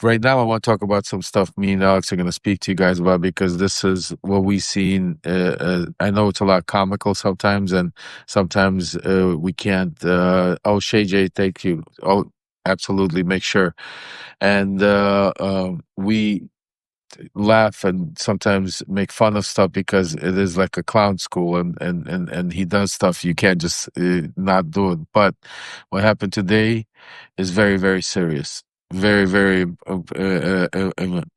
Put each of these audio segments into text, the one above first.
right now I want to talk about some stuff me and Alex are going to speak to you guys about because this is what we've seen. I know it's a lot comical sometimes, and sometimes we can't. Oh, Shay J, thank you. Oh, absolutely, make sure. And we laugh and sometimes make fun of stuff because it is like a clown school, and he does stuff you can't just not do it. But what happened today is very, very serious. Very, very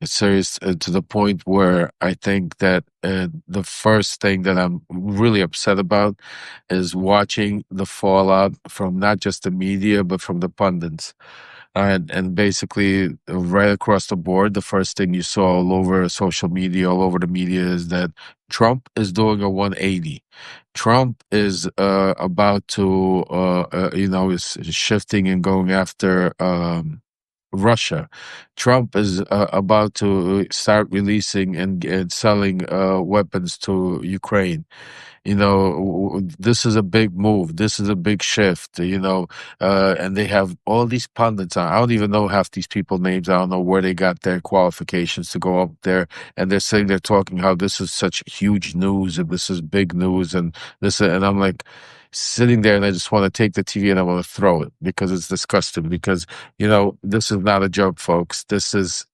serious, to the point where I think that the first thing that I'm really upset about is watching the fallout from not just the media but from the pundits. And basically, right across the board, the first thing you saw all over social media, all over the media, is that Trump is doing a 180. Trump is about to, is shifting and going after Russia. Trump is about to start releasing and selling weapons to Ukraine. This is a big move. This is a big shift, and they have all these pundits on. I don't even know half these people names. I don't know where they got their qualifications to go up there. And they're saying they're talking how this is such huge news and this is big news and this, and I'm like sitting there and I just want to take the TV and I want to throw it because it's disgusting because, this is not a joke, folks. This is,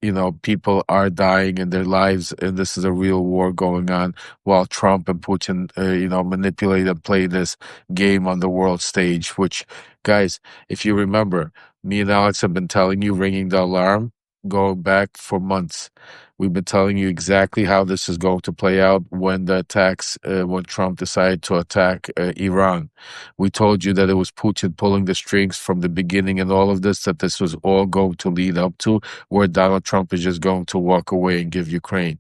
people are dying in their lives and this is a real war going on while Trump and Putin, manipulate and play this game on the world stage, which, guys, if you remember, me and Alex have been telling you, ringing the alarm, going back for months. We've been telling you exactly how this is going to play out when when Trump decided to attack Iran. We told you that it was Putin pulling the strings from the beginning and all of this, that this was all going to lead up to where Donald Trump is just going to walk away and give Ukraine.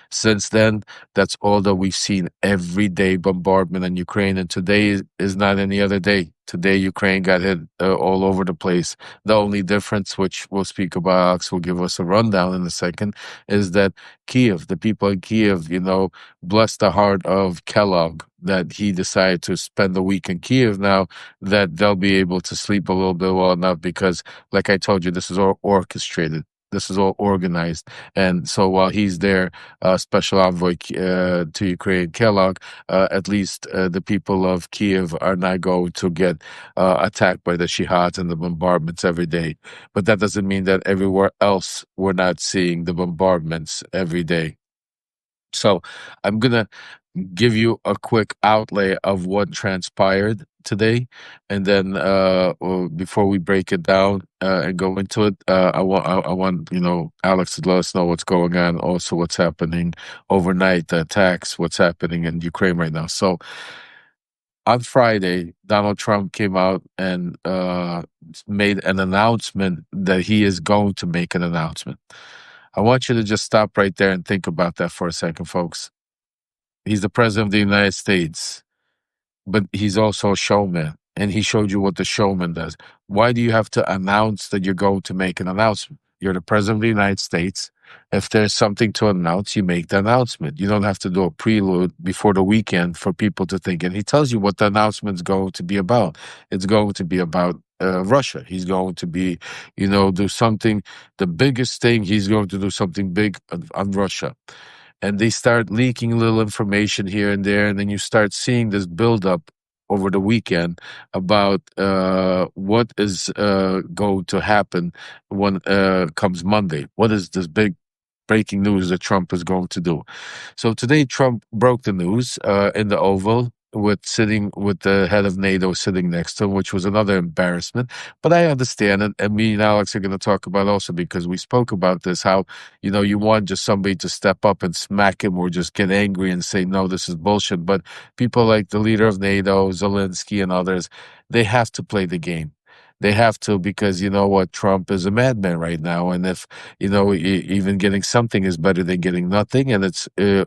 Since then, that's all that we've seen, every day bombardment in Ukraine. And today is not any other day. Today, Ukraine got hit all over the place. The only difference, which we'll speak about, Alex will give us a rundown in a second, is that Kiev, the people in Kiev, bless the heart of Kellogg that he decided to spend the week in Kiev now, that they'll be able to sleep a little bit well enough because, like I told you, this is all orchestrated. This is all organized. And so while he's there, special envoy to Ukraine, Kellogg, at least the people of Kiev are not going to get attacked by the Shihads and the bombardments every day. But that doesn't mean that everywhere else we're not seeing the bombardments every day. So I'm going to give you a quick outlay of what transpired today, and then before we break it down and go into it, I want Alex to let us know what's going on, also what's happening overnight, the attacks, what's happening in Ukraine right now. So on Friday, Donald Trump came out and made an announcement that he is going to make an announcement. I want you to just stop right there and think about that for a second, folks. He's the president of the United States, but he's also a showman, and he showed you what the showman does. Why do you have to announce that you're going to make an announcement? You're the president of the United States. If there's something to announce, you make the announcement. You don't have to do a prelude before the weekend for people to think. And he tells you what the announcement's going to be about. It's going to be about Russia. He's going to be, do something, the biggest thing, he's going to do something big on Russia. And they start leaking little information here and there, and then you start seeing this buildup over the weekend about what is going to happen when comes Monday. What is this big breaking news that Trump is going to do? So today, Trump broke the news in the Oval sitting with the head of NATO sitting next to him, which was another embarrassment. But I understand it, and me and Alex are going to talk about also because we spoke about this. How you want just somebody to step up and smack him, or just get angry and say no, this is bullshit. But people like the leader of NATO, Zelensky, and others, they have to play the game. They have to, because you know what, Trump is a madman right now, and if even getting something is better than getting nothing, and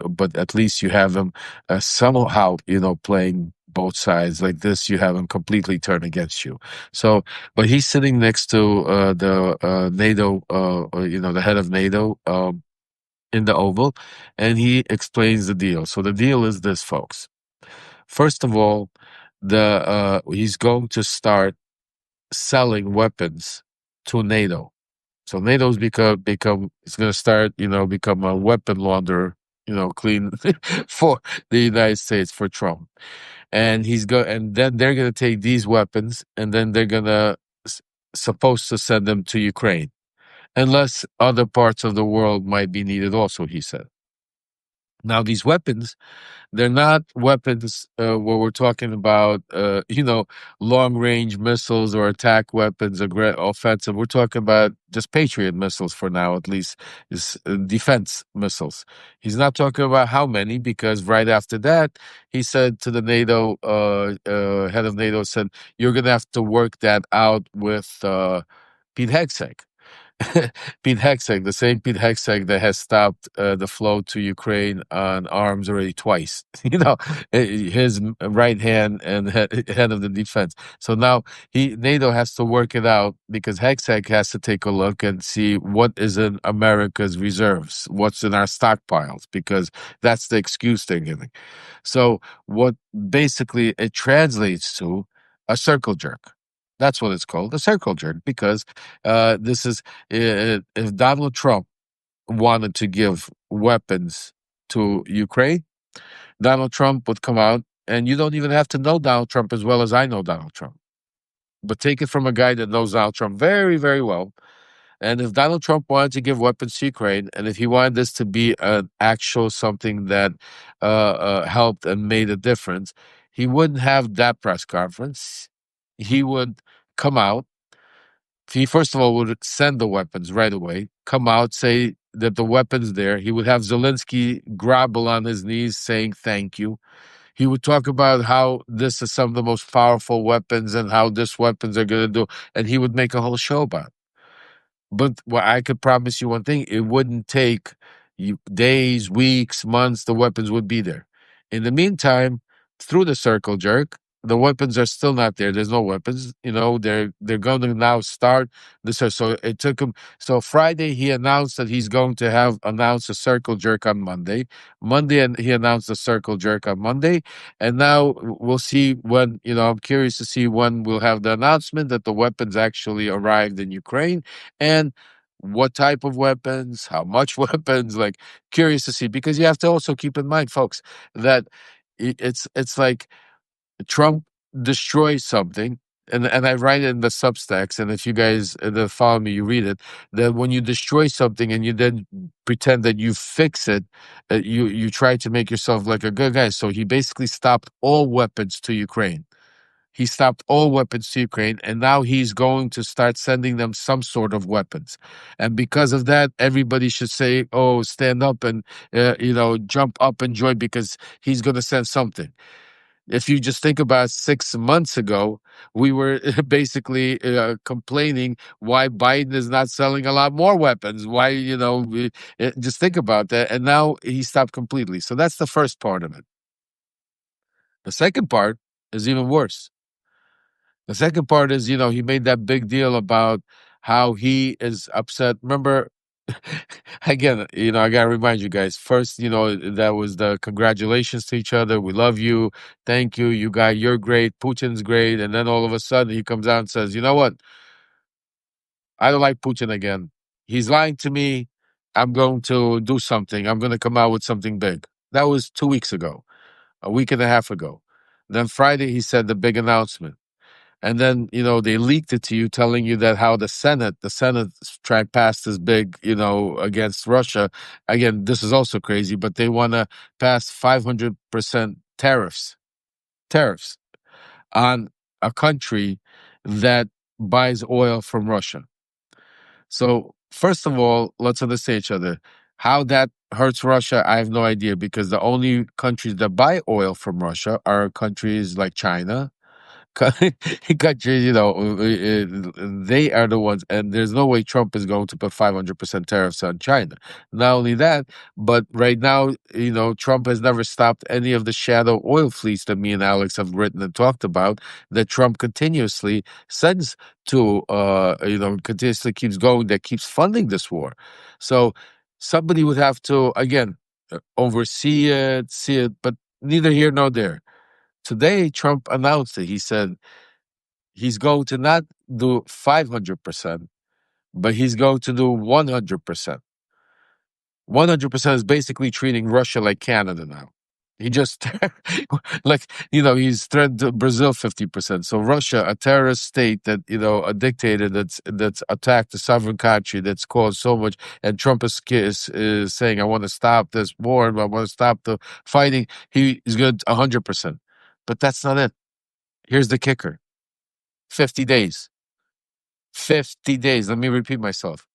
but at least you have him somehow playing both sides. Like this, you have him completely turn against you. So, but he's sitting next to the NATO, the head of NATO, in the Oval, and he explains the deal. So the deal is this, folks. First of all, he's going to start selling weapons to NATO. So NATO's become it's going to start, become a weapon launderer, clean for the United States for Trump. And then they're going to take these weapons and then they're going to supposed to send them to Ukraine, unless other parts of the world might be needed also, he said. Now, these weapons, they're not weapons where we're talking about, long range missiles or attack weapons, offensive. We're talking about just Patriot missiles for now, at least, is defense missiles. He's not talking about how many, because right after that, he said to the NATO head of NATO, said, "You're going to have to work that out with Pete Hegseth." Pete Hegseth, the same Pete Hegseth that has stopped the flow to Ukraine on arms already twice. His right hand and head of the defense. So now NATO has to work it out, because Hegseth has to take a look and see what is in America's reserves, what's in our stockpiles, because that's the excuse they're giving. So what basically it translates to a circle jerk. That's what it's called, a circle jerk, because this is if Donald Trump wanted to give weapons to Ukraine, Donald Trump would come out, and you don't even have to know Donald Trump as well as I know Donald Trump. But take it from a guy that knows Donald Trump very, very well. And if Donald Trump wanted to give weapons to Ukraine, and if he wanted this to be an actual something that helped and made a difference, he wouldn't have that press conference. He would come out. He first of all would send the weapons right away, come out, say that the weapons there. He would have Zelensky grovel on his knees saying thank you. He would talk about how this is some of the most powerful weapons and how this weapons are going to do, and he would make a whole show about it. But I could promise you one thing: it wouldn't take you days, weeks, months. The weapons would be there. In the meantime, through the circle jerk, the weapons are still not there. There's no weapons. They're going to now start the search. So it took him. So Friday he announced that he's going to have announced a circle jerk on Monday. Monday, and he announced a circle jerk on Monday. And now we'll see when. I'm curious to see when we'll have the announcement that the weapons actually arrived in Ukraine, and what type of weapons, how much weapons. Like, curious to see, because you have to also keep in mind, folks, that it's like Trump destroys something, and I write it in the Substacks, and if you guys that follow me, you read it, that when you destroy something and you then pretend that you fix it, you try to make yourself like a good guy. So he basically stopped all weapons to Ukraine. He stopped all weapons to Ukraine, and now he's going to start sending them some sort of weapons. And because of that, everybody should say, "Oh, stand up and jump up and join," because he's going to send something. If you just think about 6 months ago, we were basically complaining why Biden is not selling a lot more weapons. Why, just think about that. And now he stopped completely. So that's the first part of it. The second part is even worse. The second part is, he made that big deal about how he is upset. Remember, again, I got to remind you guys first, that was the congratulations to each other. We love you. Thank you. You're great. Putin's great. And then all of a sudden he comes out and says, "You know what? I don't like Putin again. He's lying to me. I'm going to do something. I'm going to come out with something big." That was 2 weeks ago, a week and a half ago. Then Friday, he said the big announcement. And then, they leaked it to you, telling you that how the Senate tried to pass this big, against Russia. Again, this is also crazy, but they want to pass 500% tariffs on a country that buys oil from Russia. So first of all, let's understand each other. How that hurts Russia, I have no idea, because the only countries that buy oil from Russia are countries like China, countries, they are the ones, and there's no way Trump is going to put 500% tariffs on China. Not only that, but right now, Trump has never stopped any of the shadow oil fleets that me and Alex have written and talked about, that Trump continuously sends to, continuously keeps going, that keeps funding this war. So somebody would have to, again, oversee it, see it, but neither here nor there. Today, Trump announced it. He said he's going to not do 500%, but he's going to do 100%. 100% is basically treating Russia like Canada now. He just like he's threatened Brazil 50%. So Russia, a terrorist state that a dictator that's attacked a sovereign country that's caused so much, and Trump is saying I want to stop this war, I want to stop the fighting. He is good 100%, but that's not it. Here's the kicker: 50 days. 50 days. Let me repeat myself.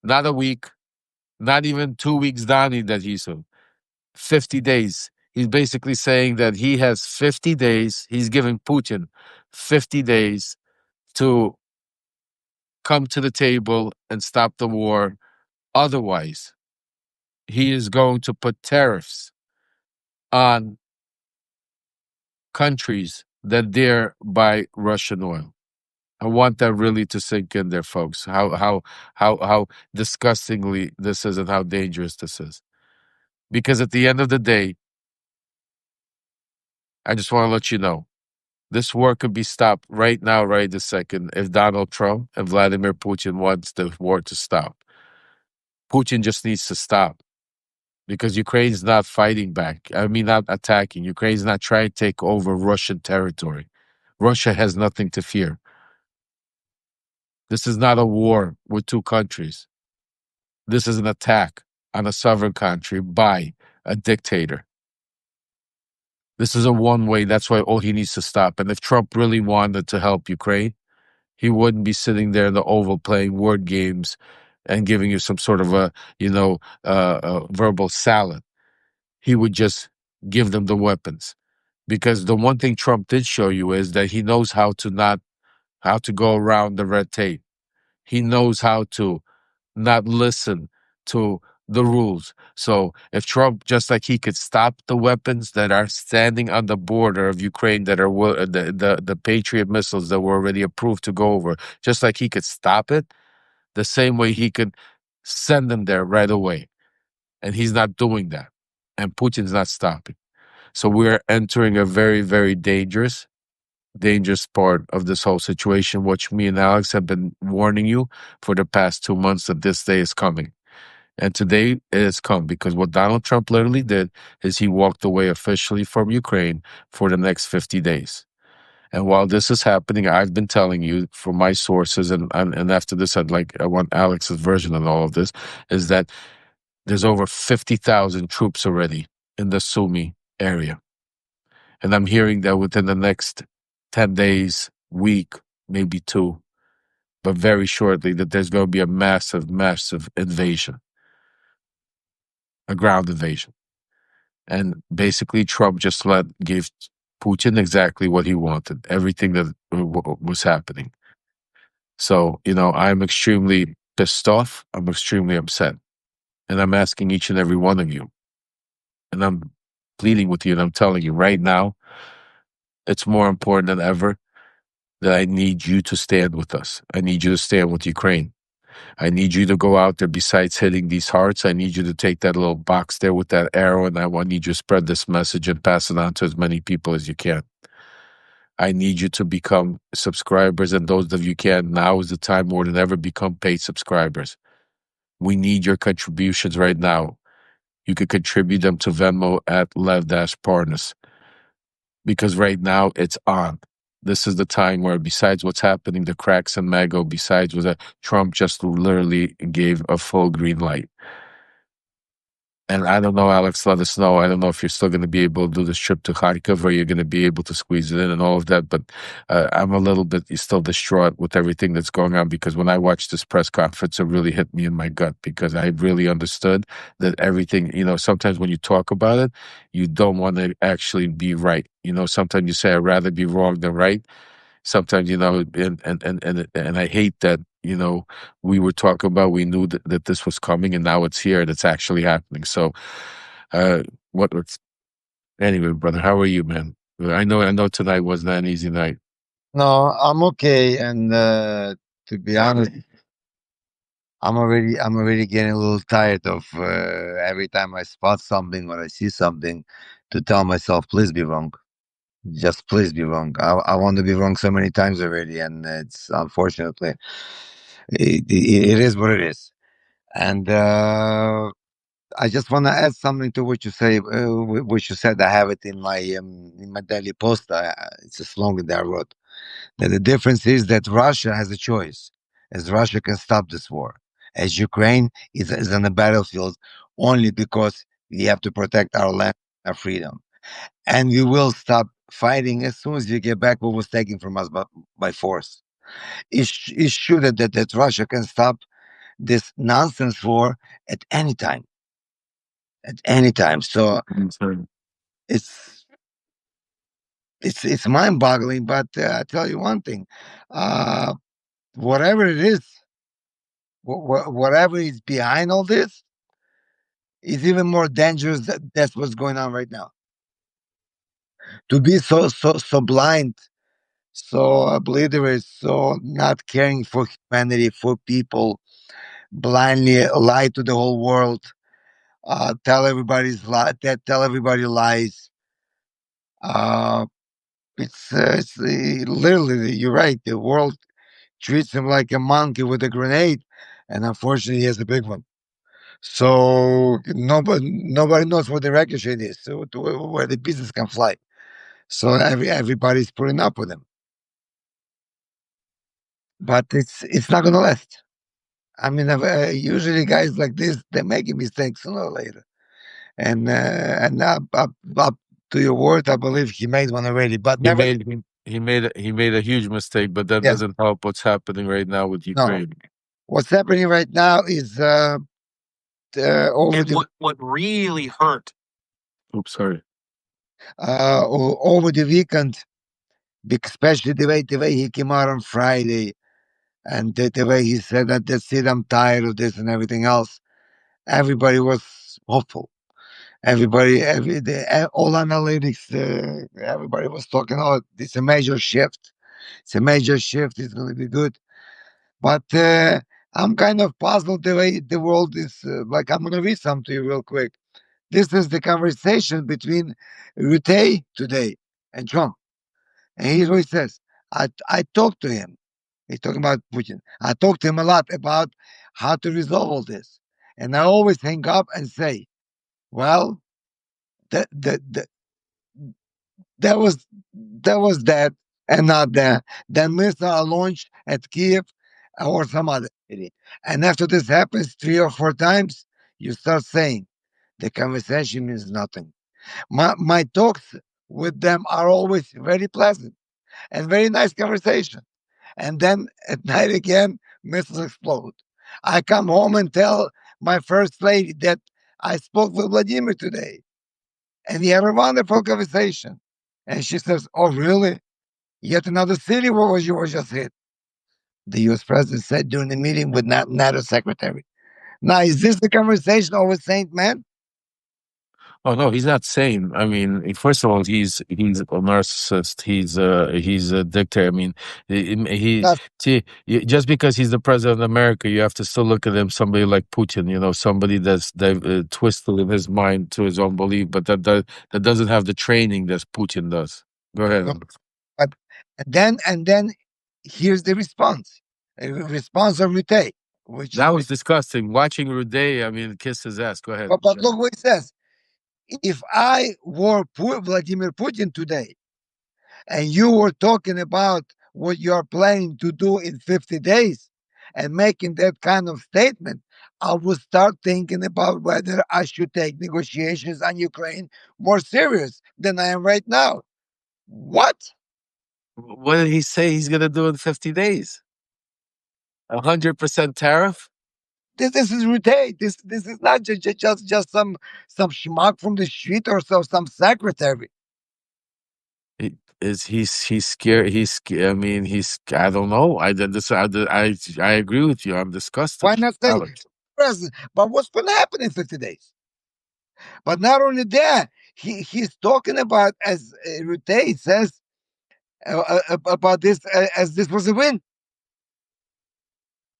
Not a week, not even 2 weeks down that he's so. 50 days. He's basically saying that he has 50 days. He's giving Putin 50 days to come to the table and stop the war. Otherwise, he is going to put tariffs on countries that dare buy Russian oil. I want that really to sink in there, folks. How disgustingly this is and how dangerous this is. Because at the end of the day, I just want to let you know, this war could be stopped right now, right this second, if Donald Trump and Vladimir Putin wants the war to stop. Putin just needs to stop because Ukraine's not fighting back. I mean, not attacking. Ukraine's not trying to take over Russian territory. Russia has nothing to fear. This is not a war with two countries. This is an attack on a sovereign country by a dictator. This is a one-way. That's why all he needs to stop. And if Trump really wanted to help Ukraine, he wouldn't be sitting there in the Oval playing word games and giving you some sort of a verbal salad. He would just give them the weapons. Because the one thing Trump did show you is that he knows how to go around the red tape. He knows how to not listen to the rules. So if Trump, just like he could stop the weapons that are standing on the border of Ukraine that are the Patriot missiles that were already approved to go over, just like he could stop it, the same way he could send them there right away. And he's not doing that. And Putin's not stopping. So we're entering a very, very dangerous part of this whole situation, which me and Alex have been warning you for the past 2 months that this day is coming. And today it has come because what Donald Trump literally did is he walked away officially from Ukraine for the next 50 days. And while this is happening, I've been telling you from my sources, and after this, I want Alex's version on all of this, is that there's over 50,000 troops already in the Sumy area. And I'm hearing that within the next 10 days, week, maybe two, but very shortly, that there's going to be a massive, massive invasion, a ground invasion. And basically, Trump just gave Putin exactly what he wanted, everything that was happening. So, I'm extremely pissed off. I'm extremely upset. And I'm asking each and every one of you, and I'm pleading with you, and I'm telling you right now, it's more important than ever that I need you to stand with us. I need you to stand with Ukraine. I need you to go out there, besides hitting these hearts, I need you to take that little box there with that arrow, and I need you to spread this message and pass it on to as many people as you can. I need you to become subscribers, and those of you can, now is the time more than ever, become paid subscribers. We need your contributions right now. You could contribute them to Venmo at Lev-Parnas, because right now it's on. This is the time where, besides what's happening, the cracks in Mago, besides what Trump just literally gave a full green light. And I don't know, Alex, let us know. I don't know if you're still going to be able to do this trip to Kharkiv, or you're going to be able to squeeze it in and all of that. But I'm a little bit still distraught with everything that's going on, because when I watched this press conference, it really hit me in my gut, because I really understood that everything, sometimes when you talk about it, you don't want to actually be right. Sometimes you say, I'd rather be wrong than right. Sometimes, and I hate that, we were talking about, we knew that this was coming, and now it's here and it's actually happening. So, anyway, brother, how are you, man? I know tonight was not an easy night. No, I'm okay. And to be honest, I'm already getting a little tired of every time I spot something or I see something, to tell myself, please be wrong. Just please be wrong. I want to be wrong so many times already, and it's unfortunately It is what it is. And I just want to add something to what you say. What you said. I have it in my daily post. It's a slogan that I wrote. That the difference is that Russia has a choice, as Russia can stop this war, as Ukraine is on the battlefield only because we have to protect our land, our freedom, and we will stop fighting as soon as we get back what was taken from us by force. It's true that Russia can stop this nonsense war at any time, at any time. So I'm sorry. it's it's mind-boggling. But I tell you one thing, uh, whatever it is, whatever is behind all this, is even more dangerous. That's what's going on right now. To be so blind, so obliterated, so not caring for humanity, for people, blindly lie to the whole world, tell everybody lies. Uh, literally, you're right. The world treats him like a monkey with a grenade, and unfortunately, he has a big one. So nobody knows where the ricochet is, so where the pieces can fly. So everybody's putting up with him, but it's not gonna last. I mean, usually guys like this they make mistakes sooner or later, and up to your word, I believe he made one already, but He never. made he made a huge mistake, but that Yes, doesn't help what's happening right now with no. Ukraine. What's happening right now is over And the what really hurt. Oops, sorry. over the weekend, especially the way he came out on Friday. And the way he said that, that's it, I'm tired of this and everything else. Everybody was hopeful. All analytics, everybody was talking, oh, it's a major shift. It's a major shift. It's going to be good. But I'm kind of puzzled the way the world is. Like, I'm going to read something to you real quick. This is the conversation between Rutte today and Trump. And here's what he says. I talked to him. He's talking about Putin. I talked to him a lot about how to resolve all this. And I always hang up and say, well, that that that, that was that and not that. Then missiles are launched at Kiev or some other city. And after this happens 3 or 4 times, you start saying the conversation means nothing. My talks with them are always very pleasant and very nice conversation. And then at night again, missiles explode. I come home and tell my first lady that I spoke with Vladimir today, and we had a wonderful conversation. And she says, "Oh, really? Yet another city where was you were just hit?" The U.S. president said during the meeting with NATO secretary. Now, is this the conversation over Saint Man? Oh no, he's not sane. I mean, first of all, he's a narcissist. He's a dictator. I mean, he Not, see just because he's the president of America, you have to still look at him somebody like Putin. You know, somebody that's twisted in his mind to his own belief, but that doesn't have the training that Putin does. Go no, ahead. but and then here's the response. A response of Rutte, which That was disgusting. Watching Ruday, I mean, kiss his ass. Go ahead. but look what he says. If I were Vladimir Putin today, and you were talking about what you are planning to do in 50 days and making that kind of statement, I would start thinking about whether I should take negotiations on Ukraine more serious than I am right now. What? What did he say he's gonna do in 50 days? 100% tariff? This is routine. This is not just some schmuck from the street or some secretary. He's scared? I mean, I don't know. I agree with you. I'm Why disgusted, not say Alex. president? But what's going to happen in 50 days? But not only that, he's talking about, as Rute says, about this as this was a win.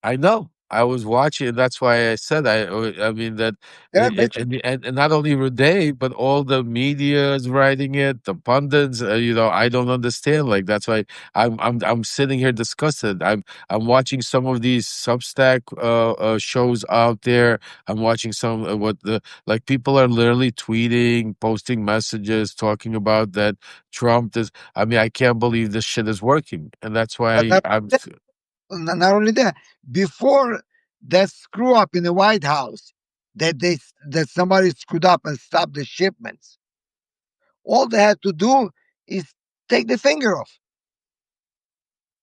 I know. I was watching. That's why I said I mean that, They're ambitious. and not only Renee, but all the media is writing it. The pundits, I don't understand. Like that's why I'm sitting here disgusted. I'm watching some of these Substack shows out there. I'm watching some what the like people are literally tweeting, posting messages, talking about that Trump is. I mean, I can't believe this shit is working, and that's But why not, not only that, before that screw up in the White House, that somebody screwed up and stopped the shipments, all they had to do is take the finger off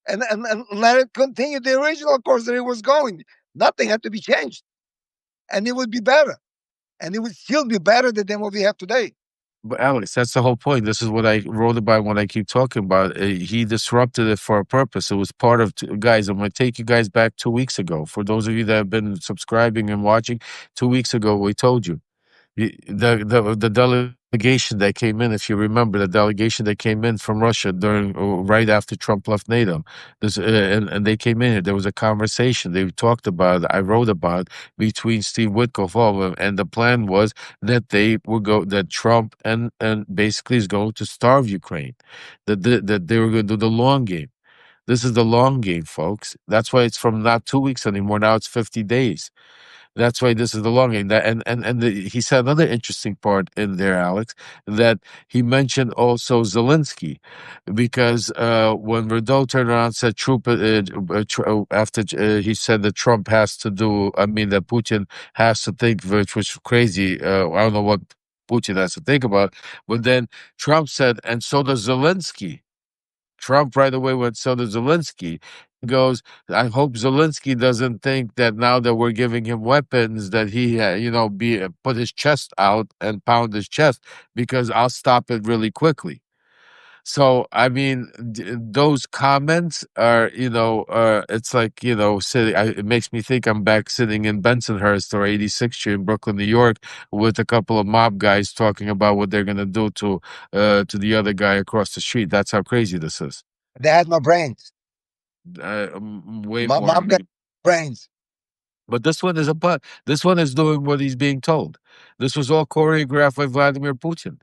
and let it continue the original course that it was going. Nothing had to be changed, and it would be better, and it would still be better than what we have today. But Alex, that's the whole point. This is what I wrote about when I keep talking about. He disrupted it for a purpose. It was part of guys. I'm going to take you guys back 2 weeks ago. For those of you that have been subscribing and watching, 2 weeks ago we told you the delegation that came in. If you remember, the delegation that came in from Russia during right after Trump left NATO, and they came in here. There was a conversation. They talked about. I wrote about between Steve Witkoff, all of them, and the plan was that they would go that Trump and basically is going to starve Ukraine. That they were going to do the long game. This is the long game, folks. That's why it's from not 2 weeks anymore. Now it's 50 days. That's why this is the long game. That he said another interesting part in there, Alex, that he mentioned also Zelensky, because when Trudeau turned around and said after he said that Trump has to do, I mean that Putin has to think, which was crazy. I don't know what Putin has to think about, but then Trump said, and so does Zelensky. Trump right away went, so does Zelensky. He goes, I hope Zelensky doesn't think that now that we're giving him weapons that he, put his chest out and pound his chest, because I'll stop it really quickly. So I mean, those comments are, it's like, it makes me think I'm back sitting in Bensonhurst or 86th Street in Brooklyn, New York, with a couple of mob guys talking about what they're gonna do to the other guy across the street. That's how crazy this is. They had no brains. Way My more. mom got brains. But this one is a but. This one is doing what he's being told. This was all choreographed by Vladimir Putin.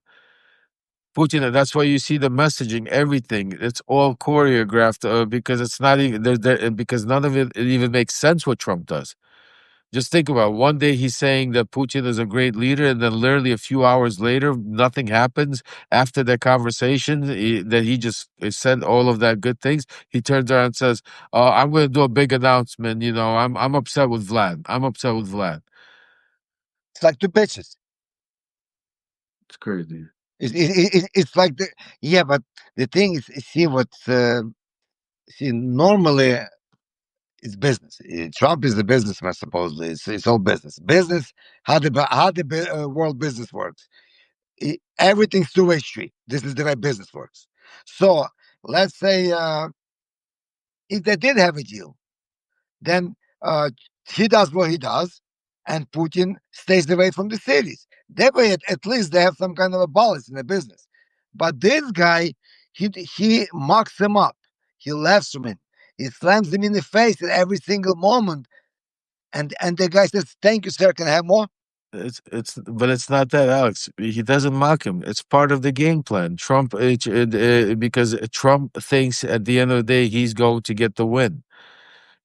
Putin, and that's why you see the messaging, everything. It's all choreographed because it's not even because none of it even makes sense what Trump does. Just think about it. One day he's saying that Putin is a great leader, and then literally a few hours later, nothing happens after that conversation that he just said all of that good things. He turns around and says, "I'm going to do a big announcement. I'm upset with Vlad. I'm upset with Vlad." It's like two bitches. It's crazy. It's like yeah, but the thing is, see what see normally it's business. Trump is a businessman supposedly. It's all business. Business how the world business works. Everything's two-way street. This is the way business works. So let's say if they did have a deal, then he does what he does, and Putin stays away from the cities. That way, at least they have some kind of a balance in the business. But this guy, he mocks him up. He laughs from him. He slams him in the face at every single moment. And the guy says, "Thank you, sir. Can I have more?" But it's not that, Alex. He doesn't mock him. It's part of the game plan. Trump, because Trump thinks at the end of the day he's going to get the win,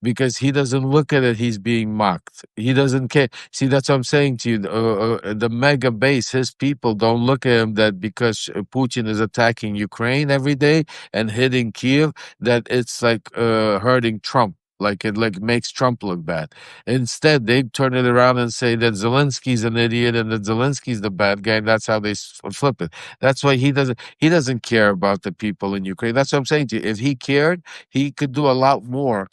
because he doesn't look at it, he's being mocked. He doesn't care. See, that's what I'm saying to you. The mega base, his people don't look at him that because Putin is attacking Ukraine every day and hitting Kiev, that it's like hurting Trump. Like it like makes Trump look bad. Instead, they turn it around and say that Zelensky's an idiot and that Zelensky's the bad guy. And that's how they flip it. That's why he doesn't care about the people in Ukraine. That's what I'm saying to you. If he cared, he could do a lot more.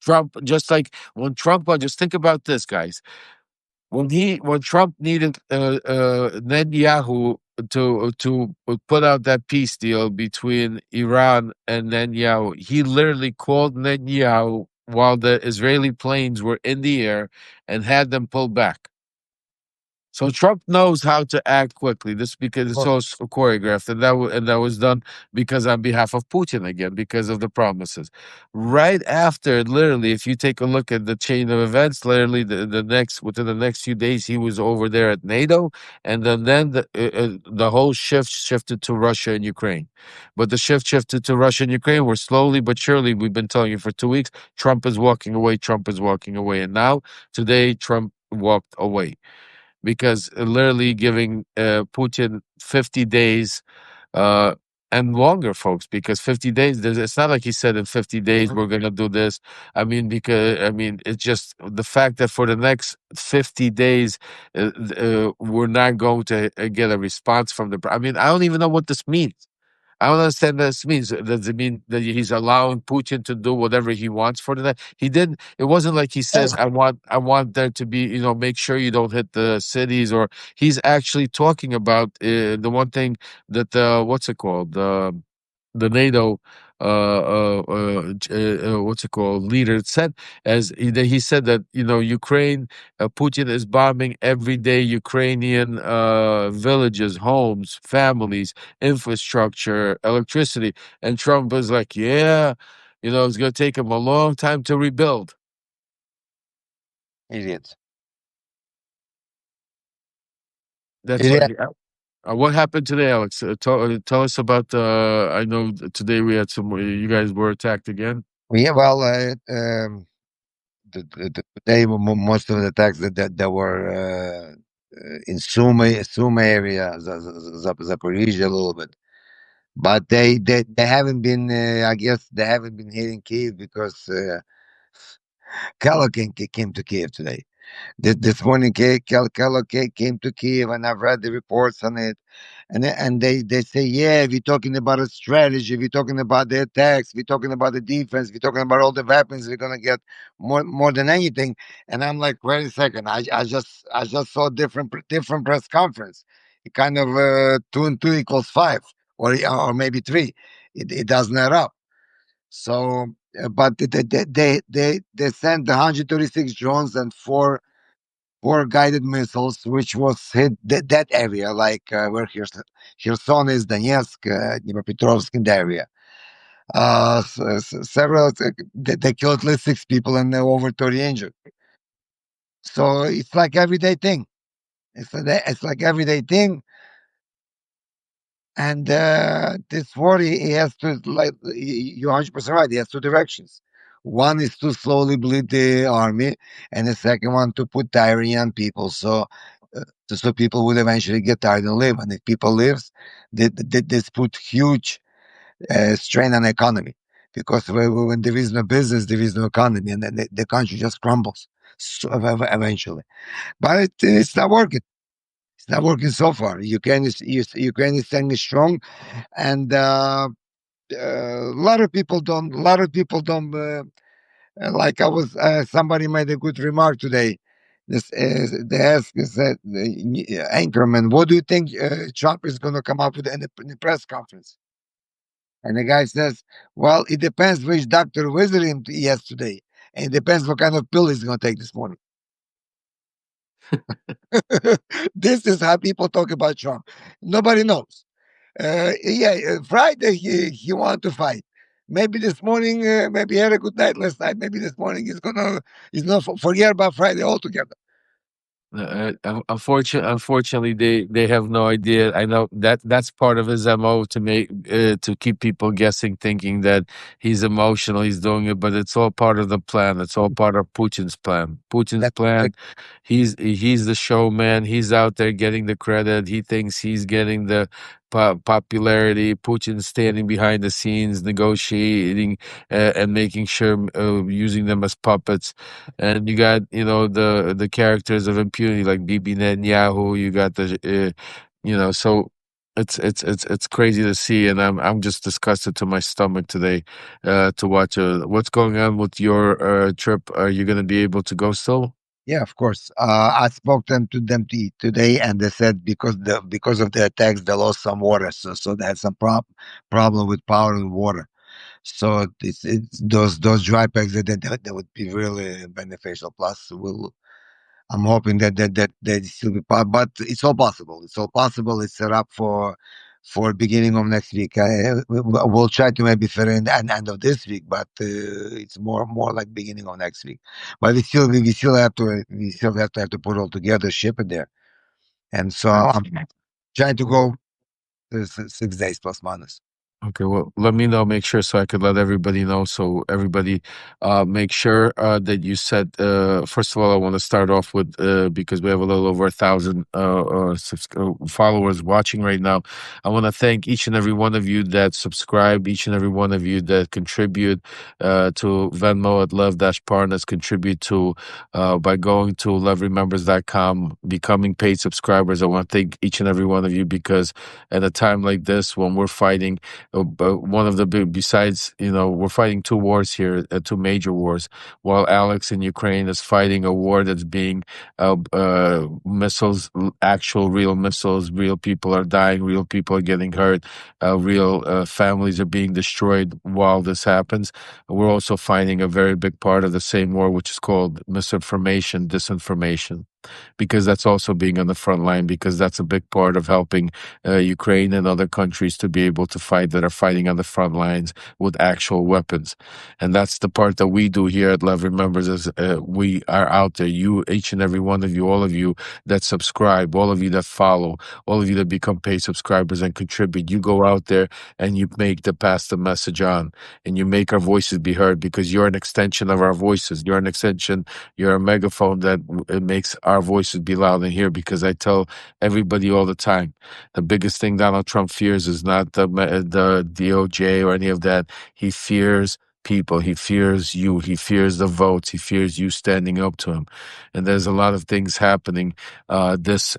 Trump, just like when Trump, just think about this, guys. When Trump needed Netanyahu to put out that peace deal between Iran and Netanyahu, he literally called Netanyahu while the Israeli planes were in the air and had them pull back. So Trump knows how to act quickly. This because Of it's course. all choreographed, and that was done because on behalf of Putin again, because of the promises. Right after, literally, if you take a look at the chain of events, literally the next within the next few days, he was over there at NATO, and then the whole shift shifted to Russia and Ukraine. But the shift shifted to Russia and Ukraine. We're slowly but surely. We've been telling you for 2 weeks. Trump is walking away. Trump is walking away, and now today, Trump walked away because literally giving Putin 50 days uh, and longer, folks, because 50 days, it's not like he said in 50 days, Mhm. we're going to do this. I mean, because, I mean, it's just the fact that for the next 50 days, we're not going to get a response from the, I mean, I don't even know what this means. I don't understand what this means. Does it mean that he's allowing Putin to do whatever he wants for the night? He didn't. It wasn't like he said, Yes. I want there to be, make sure you don't hit the cities." Or he's actually talking about the one thing that what's it called? The NATO what's it called leader said, as he said that Ukraine, Putin is bombing every day Ukrainian villages, homes, families, infrastructure, electricity. And Trump was like, yeah, it's going to take him a long time to rebuild. Idiots. That's what Idiot. he, what happened today, Alex? Tell us about. I know today we had some. You guys were attacked again. Yeah, well, today most of the attacks that were in Sumy area, Zaporizhia a little bit, but they haven't been. I guess they haven't been hitting Kiev because Kalo came to Kiev today. This morning, Kellogg came to Kiev, and I've read the reports on it. And they say, yeah, we're talking about a strategy, we're talking about the attacks, we're talking about the defense, we're talking about all the weapons we're gonna get more than anything. And I'm like, wait a second, I just saw different press conference. It kind of 2 and 2 equals 5, or maybe 3. It doesn't add up. So, but they sent 136 drones and four guided missiles, which was hit that area, like where Kherson is, Donetsk, Dnipropetrovsk, in the area. Several, they killed at least 6 people and over 30 injured. So it's like everyday thing. It's like everyday thing. And this war, he has to, like, you're 100% right. He has two directions. One is to slowly bleed the army, and the second one to put tyranny on people, so people will eventually get tired and leave. And if people leaves, this put huge strain on the economy, because when there is no business, there is no economy, and then the country just crumbles, eventually. But it's not working. It's not working so far. Ukraine is standing strong, and a lot of people don't like. I was Somebody made a good remark today. They asked, said, Anchorman, what do you think Trump is going to come up with in the press conference? And the guy says, well, it depends which doctor visited him yesterday, and it depends what kind of pill he's going to take this morning. This is how people talk about Trump. Nobody knows. Yeah, Friday he wanted to fight. Maybe this morning, maybe he had a good night last night. Maybe this morning he's gonna forget about Friday altogether. Unfortunately, they have no idea. I know that that's part of his MO to make to keep people guessing, thinking that he's emotional, he's doing it, but it's all part of the plan. It's all part of Putin's plan. Putin's That plan. He's the showman. He's out there getting the credit. He thinks he's getting the popularity. Putin's standing behind the scenes, negotiating and making sure using them as puppets. And you got the characters of impunity like Bibi Netanyahu. You got so it's crazy to see, and I'm just disgusted to my stomach today to watch. What's going on with your trip? Are you going to be able to go still? Yeah, of course. I spoke to them today, and they said because of the attacks, they lost some water, so they had some problem with power and water. So it's those dry packs that would be really beneficial. Plus, I'm hoping that it still be but it's all possible. It's all possible. It's set up for beginning of next week. We'll try to maybe fit in at end of this week, but it's more like beginning of next week. But we still have to put all together, ship it there, and so I'm trying to go 6 days plus minus. Okay, well, let me know, make sure so I could let everybody know. So everybody, make sure that you said. First of all, I want to start off with because we have a little over 1,000 followers watching right now. I want to thank each and every one of you that subscribe, each and every one of you that contribute to Venmo at Lev Parnas, contribute to by going to levremembers.com, becoming paid subscribers. I want to thank each and every one of you because at a time like this when we're fighting but one of the besides, we're fighting two wars here, two major wars, while Alex in Ukraine is fighting a war that's being missiles, actual real missiles, real people are dying, real people are getting hurt, real families are being destroyed while this happens. We're also fighting a very big part of the same war, which is called misinformation, disinformation, because that's also being on the front line, because that's a big part of helping Ukraine and other countries to be able to fight that are fighting on the front lines with actual weapons. And that's the part that we do here at Love Remembers is we are out there. You, each and every one of you, all of you that subscribe, all of you that follow, all of you that become paid subscribers and contribute, you go out there and you make the pass the message on and you make our voices be heard because you're an extension of our voices. You're an extension, you're a megaphone that it makes our voices be loud in here because I tell everybody all the time, the biggest thing Donald Trump fears is not the DOJ or any of that. He fears people. He fears you. He fears the votes. He fears you standing up to him. And there's a lot of things happening this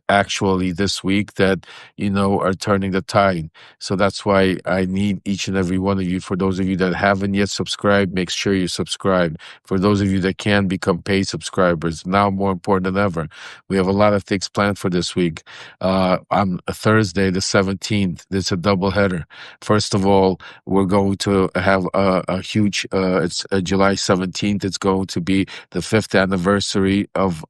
week that, are turning the tide. So that's why I need each and every one of you. For those of you that haven't yet subscribed, make sure you subscribe. For those of you that can become paid subscribers, now more important than ever. We have a lot of things planned for this week. On Thursday, the 17th, it's a double header. First of all, we're going to have a huge, it's July 17th. It's going to be the 5th anniversary of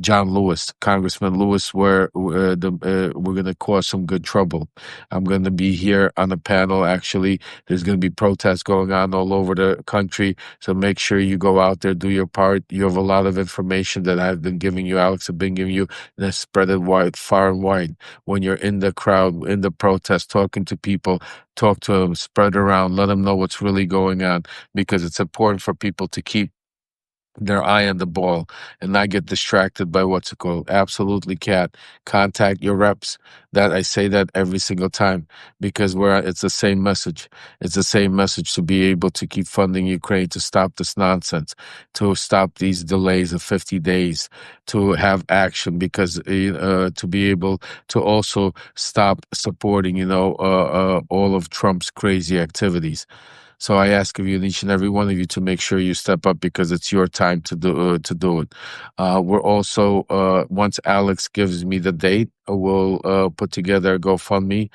John Lewis, Congressman Lewis, where we're going to cause some good trouble. I'm going to be here on a panel. Actually, there's going to be protests going on all over the country. So make sure you go out there, do your part. You have a lot of information that I've been giving you, Alex, have been giving you, and spread it wide, far and wide. When you're in the crowd, in the protest, talking to people, talk to them, spread around, let them know what's really going on, because it's important for people to keep their eye on the ball and not get distracted by what's it called. Absolutely, Cat. Contact your reps. That I say that every single time because it's the same message. It's the same message to be able to keep funding Ukraine, to stop this nonsense, to stop these delays of 50 days, to have action because to be able to also stop supporting, all of Trump's crazy activities. So I ask of you, each and every one of you, to make sure you step up because it's your time to do it. We're also once Alex gives me the date, we'll put together a GoFundMe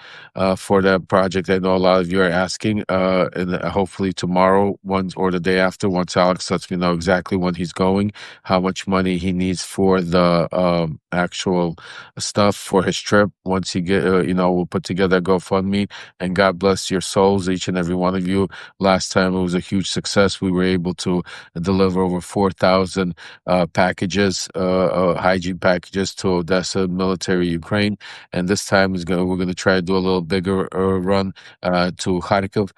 for that project. I know a lot of you are asking, and hopefully tomorrow, once or the day after, once Alex lets me know exactly when he's going, how much money he needs for the actual stuff for his trip. Once he we'll put together a GoFundMe, and God bless your souls, each and every one of you. Last time it was a huge success. We were able to deliver over 4,000 packages, hygiene packages to Odessa military Ukraine. And this time we're going to try to do a little bigger run to Kharkiv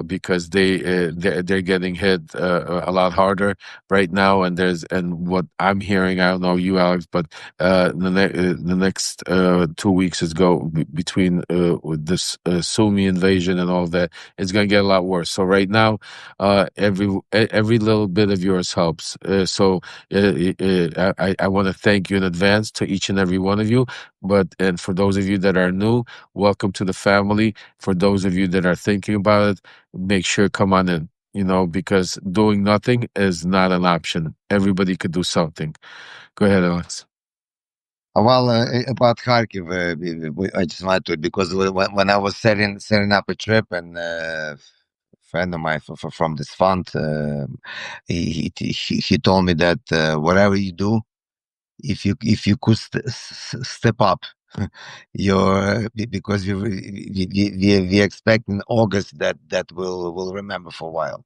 because they're getting hit a lot harder right now. And what I'm hearing, I don't know you, Alex, but the next 2 weeks between with this Sumi invasion and all that, it's going to get a lot worse. So right now, every little bit of yours helps. I want to thank you in advance to each and every one of you. And for those of you that are new, welcome to the family. For those of you that are thinking about it, make sure come on in. Because doing nothing is not an option. Everybody could do something. Go ahead, Alex. Well, about Kharkiv, I just wanted to because when I was setting up a trip and friend of mine from this fund, he told me that whatever you do, if you could step up your because we expect in August that will remember for a while.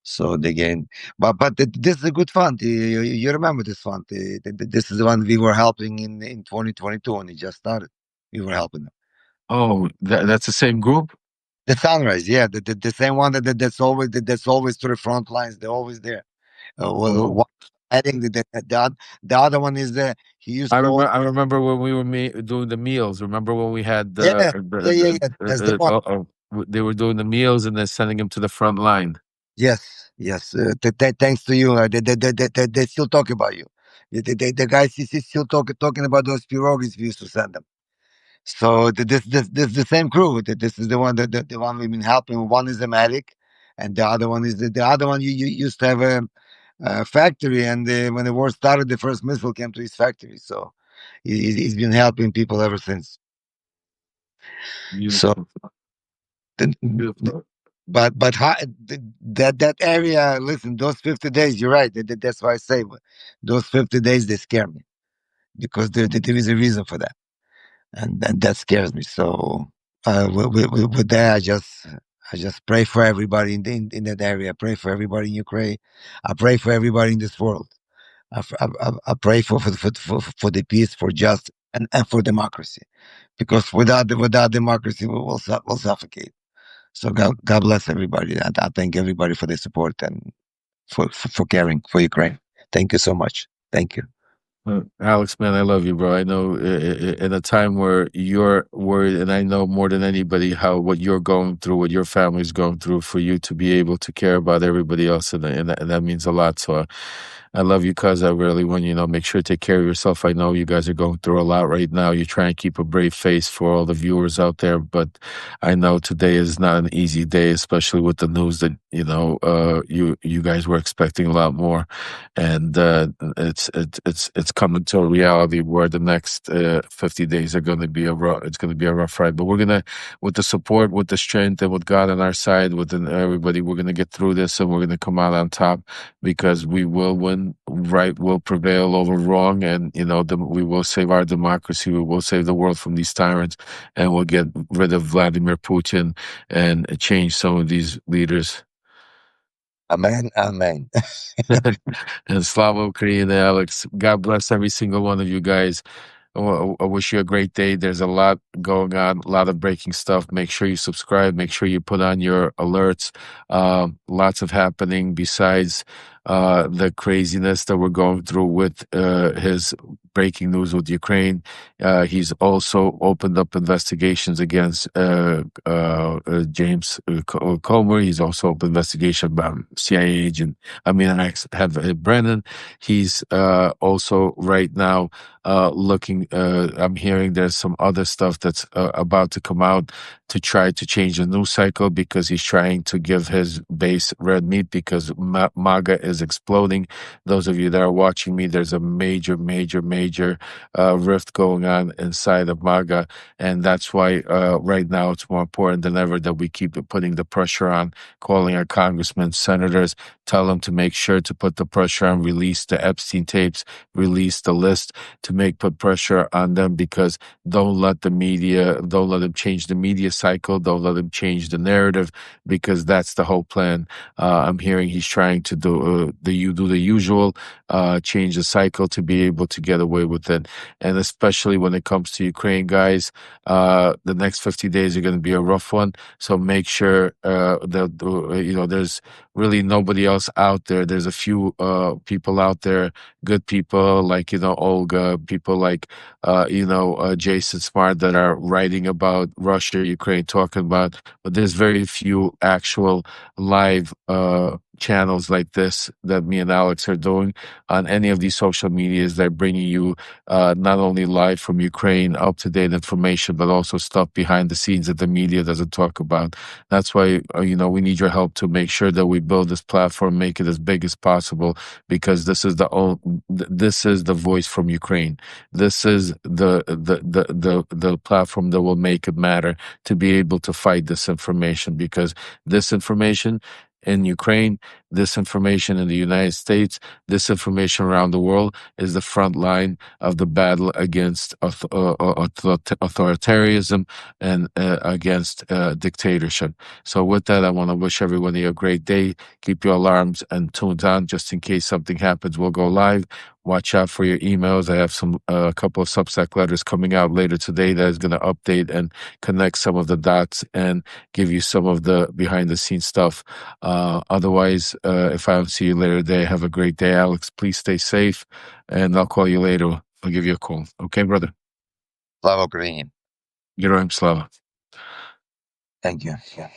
So again, this is a good fund. You remember this fund? This is the one we were helping in 2022 when it just started. We were helping them. Oh, that's the same group? The Sunrise, yeah, the same one that's always to the front lines. They're always there. Oh, I think the other one is the he used to I remember when we were doing the meals. Remember when we had yeah yeah that's the one. they were doing the meals and then sending them to the front line. Yes, yes. Thanks to you, they still talk about you. The guys is still talking about those pierogies we used to send them. So this the same crew. This is the one the one we've been helping. One is a medic, and the other one is the other one. You used to have a factory, and when the war started, the first missile came to his factory. So he's been helping people ever since. So Beautiful, the, beautiful. that area. Listen, those 50 days. You're right. That's why I say those 50 days they scare me because there is a reason for that, and that scares me. So with that, I just pray for everybody in that area. I pray for everybody in Ukraine. I pray for everybody in this world. I pray for the peace, for justice, and for democracy, because without democracy, we'll suffocate. So God bless everybody. I thank everybody for their support and for caring for Ukraine. Thank you so much. Thank you. Alex, man, I love you, bro. I know in a time where you're worried, and I know more than anybody how what you're going through, what your family's going through, for you to be able to care about everybody else, and that means a lot. So I love you, cuz I really want you know make sure to take care of yourself. I know you guys are going through a lot right now. You're trying to keep a brave face for all the viewers out there, but I know today is not an easy day, especially with the news that you guys were expecting a lot more, and it's coming to a reality where the next 50 days are going to be a rough. It's going to be a rough ride, but we're gonna, with the support, with the strength, and with God on our side, with everybody, we're gonna get through this, and we're gonna come out on top because we will win. Right will prevail over wrong, and we will save our democracy. We will save the world from these tyrants, and we'll get rid of Vladimir Putin and change some of these leaders. Amen. Amen. And Slava Ukraini, Alex. God bless every single one of you guys. I wish you a great day. There's a lot going on, a lot of breaking stuff. Make sure you subscribe. Make sure you put on your alerts. Lots of happening besides the craziness that we're going through with his breaking news with Ukraine. He's also opened up investigations against James Comer. He's also opened investigation about CIA agent. I mean, I have Brennan. He's also right now looking. I'm hearing there's some other stuff that's about to come out to try to change the news cycle because he's trying to give his base red meat because MAGA is exploding. Those of you that are watching me, there's a major, major, major rift going on inside of MAGA, and that's why right now it's more important than ever that we keep putting the pressure on, calling our congressmen, senators, tell them to make sure to put the pressure on, release the Epstein tapes, release the list, to put pressure on them because don't let them change the media cycle, don't let them change the narrative because that's the whole plan. I'm hearing he's trying to do the usual, change the cycle to be able to get away with it, and especially when it comes to Ukraine, guys, the next 50 days are going to be a rough one. So make sure that there's really nobody else out there. There's a few people out there, good people like Olga, people like Jason Smart that are writing about Russia, Ukraine, talking about, but there's very few actual live channels like this that me and Alex are doing on any of these social medias. They're bringing you not only live from Ukraine, up to date information, but also stuff behind the scenes that the media doesn't talk about. That's why we need your help to make sure that we build this platform, make it as big as possible, because this is the voice from Ukraine. This is the platform that will make it matter to be able to fight disinformation, because disinformation in Ukraine, disinformation in the United States, disinformation around the world is the front line of the battle against authoritarianism and against dictatorship. So, with that, I want to wish everyone a great day. Keep your alarms and tuned on just in case something happens. We'll go live. Watch out for your emails. I have a couple of Substack letters coming out later today that is going to update and connect some of the dots and give you some of the behind the scenes stuff. Otherwise, if I don't see you later today, have a great day, Alex. Please stay safe, and I'll call you later. I'll give you a call. Okay, brother? Slava Ukraini. Героям слава. Thank you. Yeah.